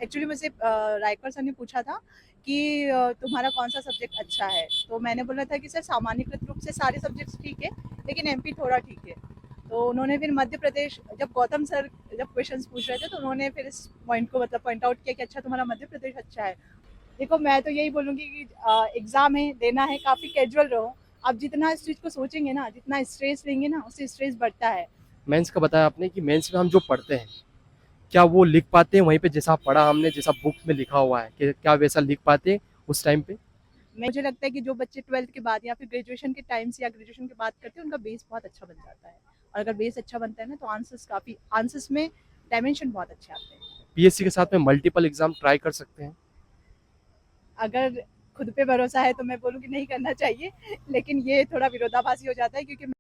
Actually मुझसे Raikar sir ने पूछा था कि तुम्हारा कौन सा सब्जेक्ट अच्छा है, तो मैंने बोला था कि सर सामान्यकृत रूप से सारे सब्जेक्ट्स ठीक है, लेकिन एमपी थोड़ा ठीक है। तो उन्होंने फिर मध्य प्रदेश, जब गौतम सर जब क्वेश्चंस पूछ रहे थे तो उन्होंने फिर इस पॉइंट को मतलब पॉइंट आउट किया कि अच्छा तुम्हारा मध्य प्रदेश अच्छा है। देखो मैं तो यही बोलूँगी कि एग्ज़ाम है, देना है, काफ़ी कैजुअल रहो। आप जितना इस चीज़ को सोचेंगे ना, जितना स्ट्रेस लेंगे ना, उससे स्ट्रेस बढ़ता है। मेंस का बताया आपने कि मेंस में हम जो पढ़ते हैं क्या वो लिख पाते हैं वहीं पे, जैसा पढ़ा हमने, जैसा बुक में लिखा हुआ है, कि क्या वैसा लिख पाते हैं उस टाइम पे? मुझे लगता है कि जो बच्चे 12th के बाद या फिर ग्रेजुएशन के टाइम से या ग्रेजुएशन के बाद करते हैं, उनका बेस बहुत अच्छा बन जाता है। और अगर बेस अच्छा बनता है ना, तो आंसर्स में डायमेंशन बहुत अच्छे आते हैं। पीएससी के साथ में मल्टीपल एग्जाम ट्राई कर सकते हैं? अगर खुद पे भरोसा है तो मैं बोलूँ कि नहीं करना चाहिए, लेकिन ये थोड़ा विरोधाभासी हो जाता है क्योंकि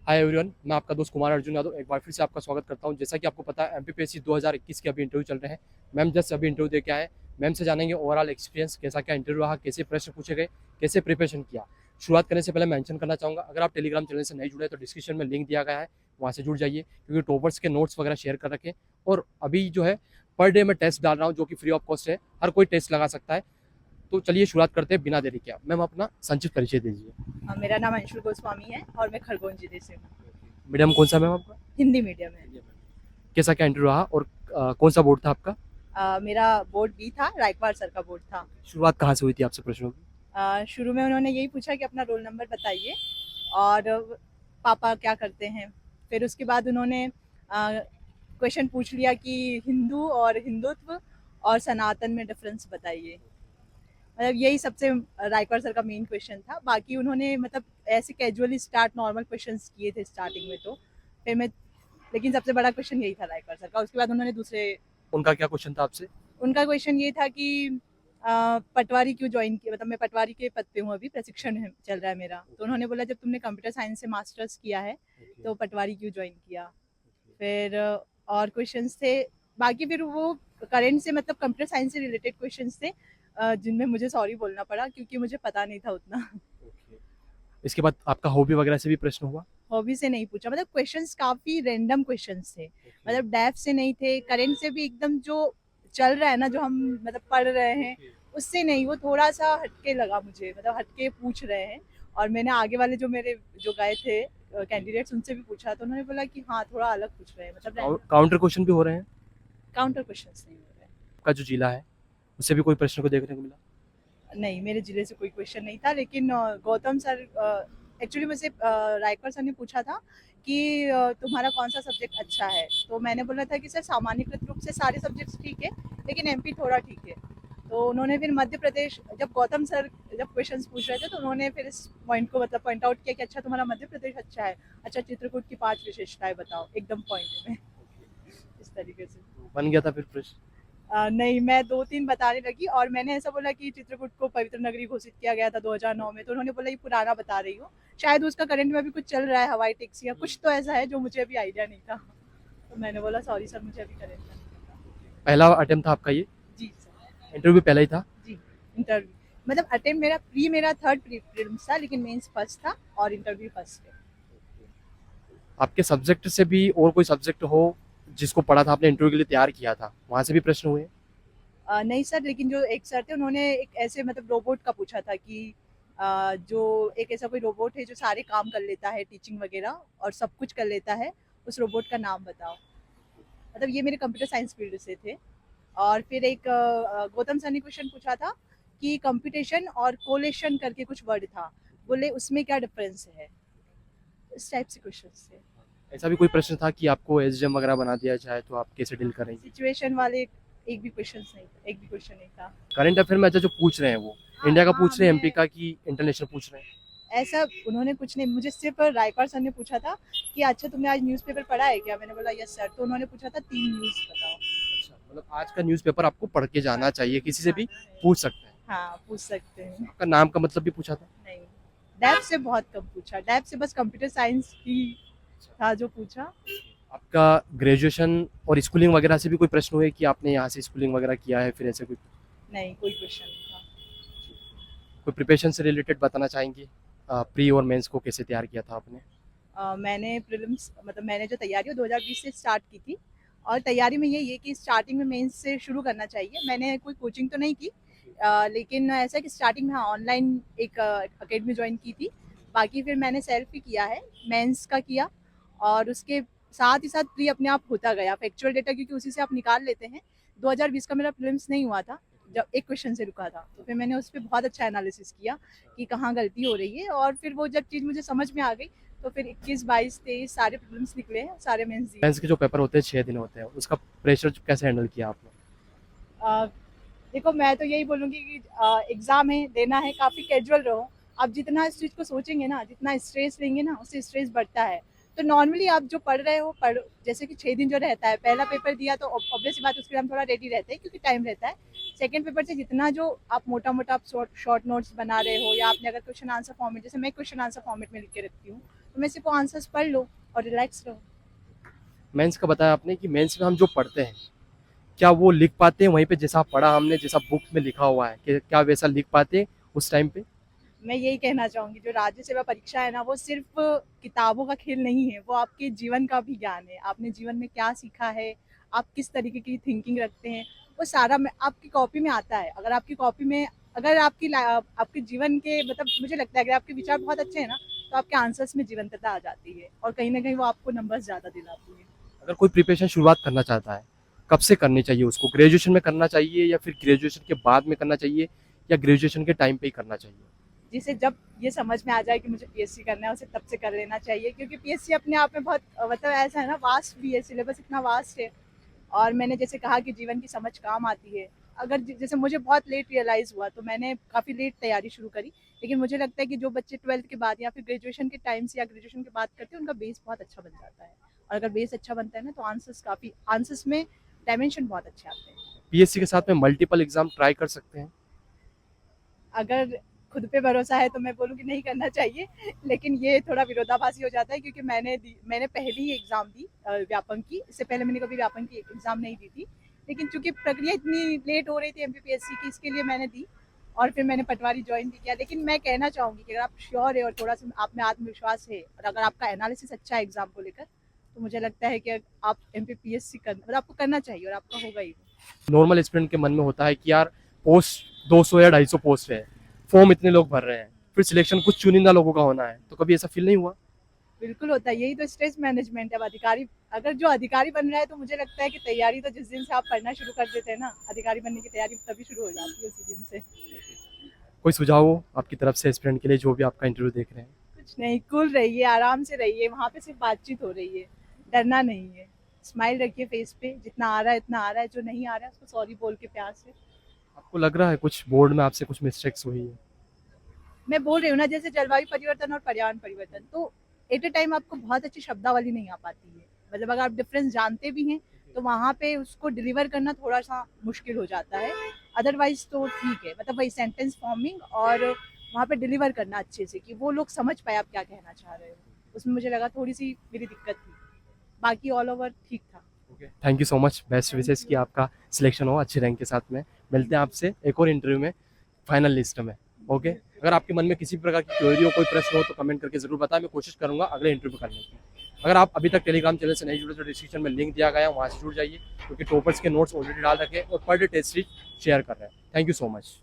हाय एवरीवन, मैं आपका दोस्त कुमार अर्जुन यादव एक बार फिर से आपका स्वागत करता हूं। जैसा कि आपको पता है एमपीपीएससी 2021 के अभी इंटरव्यू चल रहे हैं। मैम जस्ट अभी इंटरव्यू दे के आए। मैम से जानेंगे ओवरऑल एक्सपीरियंस, कैसा क्या इंटरव्यू रहा, कैसे प्रश्न पूछे गए, कैसे प्रिपरेशन किया। शुरुआत करने से पहले मेंशन करना चाहूँगा, अगर आप टेलीग्राम चैनल से नहीं जुड़े तो डिस्क्रिप्शन में लिंक दिया गया है, वहाँ से जुड़ जाइए, क्योंकि टॉपर्स के नोट्स वगैरह शेयर कर रखें। और अभी जो है पर डे मैं टेस्ट डाल रहा हूँ जो कि फ्री ऑफ कॉस्ट है, हर कोई टेस्ट लगा सकता है। तो चलिए शुरुआत करते हैं बिना देरी के। मैम अपना संक्षिप्त परिचय दीजिए। मेरा नाम अंशुल गोस्वामी है और मैं खरगोन जिले से हूँ। मीडियम कौन सा मैम आपका? हिंदी मीडियम है। कैसा क्या इंटरव्यू रहा और कौन सा बोर्ड था आपका? मेरा बोर्ड बी था, रायकवाड़ सर का बोर्ड था। शुरुआत कहाँ से हुई थी आपसे प्रश्नों की? शुरू में उन्होंने यही पूछा कि अपना रोल नंबर बताइए और पापा क्या करते हैं। फिर उसके बाद उन्होंने क्वेश्चन पूछ लिया कि हिंदू और हिंदुत्व और सनातन में डिफरेंस बताइए। मतलब यही सबसे रायकर सर का मेन क्वेश्चन था। बाकी उन्होंने मतलब ऐसे कैजुअली स्टार्ट नॉर्मल क्वेश्चंस किए थे स्टार्टिंग में, तो फिर मैं, लेकिन सबसे बड़ा क्वेश्चन यही था रायकर सर का। उसके बाद उन्होंने दूसरे, उनका क्या क्वेश्चन था आपसे? उनका क्वेश्चन ये था कि पटवारी क्यों ज्वाइन किया, मतलब मैं पटवारी के पद पे हूँ, अभी चल रहा है मेरा। तो उन्होंने बोला जब तुमने कंप्यूटर साइंस से मास्टर्स किया है तो पटवारी क्यों ज्वाइन किया। फिर और क्वेश्चंस थे बाकी। फिर वो करंट से मतलब कंप्यूटर साइंस से रिलेटेड क्वेश्चंस थे, जिनमें मुझे सॉरी बोलना पड़ा क्योंकि मुझे पता नहीं था उतना। इसके बाद आपका हॉबी वगैरह से भी प्रश्न हुआ? हॉबी से नहीं पूछा, मतलब क्वेश्चंस काफी रैंडम क्वेश्चंस थे। मतलब डेफ से नहीं थे, करंट से भी एकदम जो चल रहा है ना, जो हम मतलब पढ़ रहे हैं उससे नहीं। वो थोड़ा सा हटके लगा मुझे, मतलब हटके पूछ रहे हैं। और मैंने आगे वाले जो मेरे जो गए थे कैंडिडेट्स, उनसे भी पूछा तो उन्होंने बोला कि हाँ थोड़ा अलग पूछ रहे हैं, मतलब काउंटर क्वेश्चन भी हो रहे हैं? काउंटर क्वेश्चंस नहीं हो रहे हैं। आपका जो जिला है उससे भी कोई प्रश्न को देखने को मिला? नहीं, मेरे जिले से कोई क्वेश्चन नहीं था, लेकिन गौतम सर, एक्चुअली मुझसे रायकर सर ने पूछा था कि तुम्हारा कौन सा सब्जेक्ट अच्छा है, तो मैंने बोला था कि सर सामान्यकृत रूप से सारे सब्जेक्ट्स ठीक है, लेकिन एमपी थोड़ा ठीक है। तो उन्होंने फिर मध्य प्रदेश, जब गौतम सर जब क्वेश्चंस पूछ रहे थे तो उन्होंने फिर इस पॉइंट को मतलब पॉइंट आउट किया कि अच्छा तुम्हारा मध्य प्रदेश अच्छा है, अच्छा चित्रकूट की 5 विशेषताएं बताओ, एकदम पॉइंट में। इस तरीके से। बन गया था फिर प्रश्न? नहीं, मैं 2-3 बताने लगी और मैंने ऐसा बोला कि चित्रकूट को पवित्र नगरी घोषित किया गया था 2009 में, तो उन्होंने बोला ये पुराना बता रही हो, शायद उसका करंट में अभी कुछ चल रहा है, हवाई टैक्सी या कुछ तो ऐसा है जो मुझे अभी आइडिया नहीं था। तो मैंने बोला सॉरी सर, मुझे अभी करंट का नहीं पता। पहला अटेम्प्ट था आपका ये? जी सर। इंटरव्यू पहला ही था? जी, इंटरव्यू मतलब अटेम्प्ट मेरा थर्ड प्रीलिम्स था, लेकिन मेंस फर्स्ट था और इंटरव्यू फर्स्ट है। आपके सब्जेक्ट से भी और कोई सब्जेक्ट हो जिसको पढ़ा था आपने, इंटरव्यू के लिए तैयार किया था, वहाँ से भी प्रश्न हुए? नहीं सर, लेकिन जो एक सर थे उन्होंने एक ऐसे मतलब रोबोट का पूछा था कि जो एक ऐसा कोई रोबोट है जो सारे काम कर लेता है, टीचिंग वगैरह और सब कुछ कर लेता है, उस रोबोट का नाम बताओ। मतलब ये मेरे कंप्यूटर साइंस फील्ड से थे। और फिर एक गौतम सर ने क्वेश्चन पूछा था कि कंप्यूटेशन और कोलेशन करके कुछ वर्ड था, बोले उसमें क्या डिफरेंस है। इस टाइप से क्वेश्चन थे। ऐसा भी कोई प्रश्न था कि आपको एसडीएम वगैरह बना दिया जाए तो आप कैसे डील करेंगे? सिचुएशन वाले एक भी क्वेश्चन नहीं, एक भी क्वेश्चन नहीं था। करंट अफेयर में अच्छा जो पूछ रहे हैं वो हाँ इंडिया का हाँ, पूछ रहे हैं, एमपी मैं का कि इंटरनेशनल पूछ रहे हैं? ऐसा उन्होंने कुछ नहीं, मुझे सिर्फ रायकर सर ने पूछा था कि अच्छा तुमने आज न्यूज़पेपर पढ़ा है क्या, मैंने बोला यस सर। तो उन्होंने पूछा था 3 न्यूज़ बताओ। अच्छा, मतलब आज का न्यूज़पेपर आपको पढ़ के जाना चाहिए, किसी से भी जाना है। पूछ सकते हैं? हाँ, पूछ सकते हैं। आपका नाम का मतलब भी पूछा था? नहीं, डैब से बहुत कम पूछा, डैब से बस कंप्यूटर साइंस ही था जो पूछा। आपका ग्रेजुएशन और स्कूलिंग वगैरह से भी कोई प्रश्न हुए कि आपने यहाँ से स्कूलिंग वगैरह किया है, फिर ऐसे कोई नहीं, कोई क्वेश्चन नहीं था। कोई प्रिपरेशन से रिलेटेड बताना चाहेंगे? प्री और मेंस को कैसे तैयार किया था आपने? मैंने प्रीलिम्स मतलब मैंने जो तैयारी है 2020 से स्टार्ट की थी, और तैयारी में यही है कि स्टार्टिंग में मेंस से शुरू करना चाहिए। मैंने कोई कोचिंग तो नहीं की, लेकिन ऐसा है कि स्टार्टिंग में हाँ ऑनलाइन एक अकेडमी ज्वाइन की थी। बाकी फिर मैंने सेल्फ ही किया है, मेंस का किया, और उसके साथ ही साथ प्री अपने आप होता गया, फैक्चुअल डेटा क्योंकि उसी से आप निकाल लेते हैं। 2020 का मेरा प्रीलिम्स नहीं हुआ था, जब एक क्वेश्चन से रुका था, तो फिर मैंने उस पर बहुत अच्छा एनालिसिस किया कि कहाँ गलती हो रही है, और फिर वो जब चीज़ मुझे समझ में आ गई तो फिर 21, 22, 23 सारे प्रीलिम्स निकले हैं, सारे मेंस दिए। मेंस के जो पेपर होते हैं 6 दिन होते हैं, उसका प्रेशर कैसे हैंडल किया आपने? अ, देखो मैं तो यही बोलूँगी कि एग्ज़ाम है, देना है, काफ़ी कैजुअल रहो। आप जितना इस चीज़ को सोचेंगे ना, जितना स्ट्रेस लेंगे ना, उससे स्ट्रेस बढ़ता है। तो नॉर्मली आप जो पढ़ रहे हो पढ़ो, जैसे कि 6 दिन जो रहता है, पहला पेपर दिया तो ऑब्वियस सी बात है उसके लिए हम थोड़ा रेडी रहते हैं क्योंकि टाइम रहता है। सेकंड पेपर से जितना जो आप मोटा-मोटा आप शॉर्ट नोट्स बना रहे हो, या आपने अगर क्वेश्चन आंसर फॉर्मेट, जैसे मैं क्वेश्चन आंसर फॉर्मेट में लिख के रखती हूँ, तो मैं सिर्फ वो आंसर्स पढ़ लो और रिलैक्स रहो। मेंस का बताया आपने कि मेंस में हम जो पढ़ते हैं, क्या वो लिख पाते हैं वहीं पे जैसा पढ़ा हमने, जैसा बुक में लिखा हुआ है, कि क्या वैसा लिख पाते हैं उस टाइम पे? मैं यही कहना चाहूँगी, जो राज्य सेवा परीक्षा है ना, वो सिर्फ किताबों का खेल नहीं है, वो आपके जीवन का भी ज्ञान है। आपने जीवन में क्या सीखा है, आप किस तरीके की थिंकिंग रखते हैं, वो सारा में आपकी कॉपी में आता है। अगर आपकी कॉपी में, अगर आपके जीवन के मतलब मुझे लगता है अगर आपके विचार बहुत अच्छे हैं ना, तो आपके आंसर्स में जीवंतता आ जाती है, और कहीं ना कहीं वो आपको नंबर्स ज़्यादा दिलाती है। अगर कोई प्रिपरेशन शुरुआत करना चाहता है, कब से करनी चाहिए उसको? ग्रेजुएशन में करना चाहिए, या फिर ग्रेजुएशन के बाद में करना चाहिए, या ग्रेजुएशन के टाइम पे ही करना चाहिए? जिसे जब ये समझ में आ जाए कि मुझे पीएससी करना है, उसे तब से कर लेना चाहिए, क्योंकि पीएससी अपने आप में बहुत मतलब ऐसा है ना, वास्ट भी है, सिलेबस इतना वास्ट है। और मैंने जैसे कहा कि जीवन की समझ काम आती है। अगर जैसे मुझे बहुत लेट रियलाइज़ हुआ, तो मैंने काफ़ी लेट तैयारी शुरू करी, लेकिन मुझे लगता है कि जो बच्चे 12th के बाद या फिर ग्रेजुएशन के टाइम से या ग्रेजुएशन के बाद करते हैं, उनका बेस बहुत अच्छा बन जाता है। और अगर बेस अच्छा बनता है ना, तो आंसर्स में डायमेंशन बहुत अच्छे आते हैं। पीएससी के साथ में मल्टीपल एग्जाम ट्राई कर सकते हैं? अगर खुद पे भरोसा है तो मैं बोलूँगी नहीं करना चाहिए, लेकिन ये थोड़ा विरोधाभासी हो जाता है, क्योंकि मैंने पहली ही एग्ज़ाम दी व्यापम की। इससे पहले मैंने कभी व्यापम की एग्ज़ाम नहीं दी थी, लेकिन चूँकि प्रक्रिया इतनी लेट हो रही थी एमपीपीएससी की, इसके लिए मैंने दी, और फिर मैंने पटवारी ज्वाइन भी किया। लेकिन मैं कहना चाहूँगी कि अगर आप श्योर है और थोड़ा-सा आप में आत्मविश्वास है, और अगर आपका एनालिसिस अच्छा है एग्ज़ाम को लेकर, तो मुझे लगता है कि आप एमपीपीएससी मतलब आपको करना चाहिए, और आपका होगा ही। नॉर्मल स्टूडेंट के मन में होता है कि यार पोस्ट 200 या 250 पोस्ट है, फॉर्म इतने लोग भर रहे हैं, फिर सिलेक्शन कुछ चुनिंदा लोगों का होना है, तो कभी ऐसा फील नहीं हुआ? बिल्कुल होता है, यही तो स्ट्रेस मैनेजमेंट है। अब अधिकारी, अगर जो अधिकारी बन रहा है, तो मुझे लगता है कि तैयारी तो जिस दिन से आप पढ़ना शुरू कर देते हैं ना, अधिकारी बनने की तैयारी तभी शुरू हो जाती है, उसी दिन से। कोई सुझाव हो आपकी तरफ से स्टूडेंट के लिए जो भी आपका इंटरव्यू देख रहे हैं? कुछ नहीं, कूल रहिए, आराम से रहिए, वहाँ पे सिर्फ बातचीत हो रही है, डरना नहीं है। स्माइल रखिए फेस पे, जितना आ रहा है इतना आ रहा है, जो नहीं आ रहा है उसको सॉरी बोल के प्यार से। आपको लग रहा है कुछ बोर्ड में आपसे कुछ मिस्टेक्स हुई है? मैं बोल रही हूँ ना, जैसे जलवायु परिवर्तन और पर्यावरण परिवर्तन, तो एट ए टाइम आपको बहुत अच्छी शब्दावली नहीं आ पाती है। मतलब अगर आप डिफरेंस जानते भी हैं, तो वहाँ पे उसको डिलीवर करना थोड़ा सा मुश्किल हो जाता है। अदरवाइज तो ठीक है, मतलब वही सेंटेंस फॉर्मिंग और वहाँ पे डिलीवर करना अच्छे से, कि वो लोग समझ पाए आप क्या कहना चाह रहे हो, उसमें मुझे लगा थोड़ी सी मेरी दिक्कत थी। बाकी ऑल ओवर ठीक था। Thank you so much, best विशेष की आपका सिलेक्शन हो अच्छे रैंक के साथ में। मिलते हैं आपसे एक और इंटरव्यू में, फाइनल लिस्ट में। ओके, अगर आपके मन में किसी भी प्रकार की क्वेरी हो, कोई प्रश्न हो, तो कमेंट करके जरूर बताएं, मैं कोशिश करूंगा अगले इंटरव्यू करने की। अगर आप अभी तक टेलीग्राम चैनल से नहीं जुड़े तो डिस्क्रिप्शन में लिंक दिया गया है, वहाँ से जुड़ जाइए, क्योंकि टॉपर्स के नोट्स ऑलरेडी डाल रखे हैं और per day test series share कर रहे हैं। Thank you so much.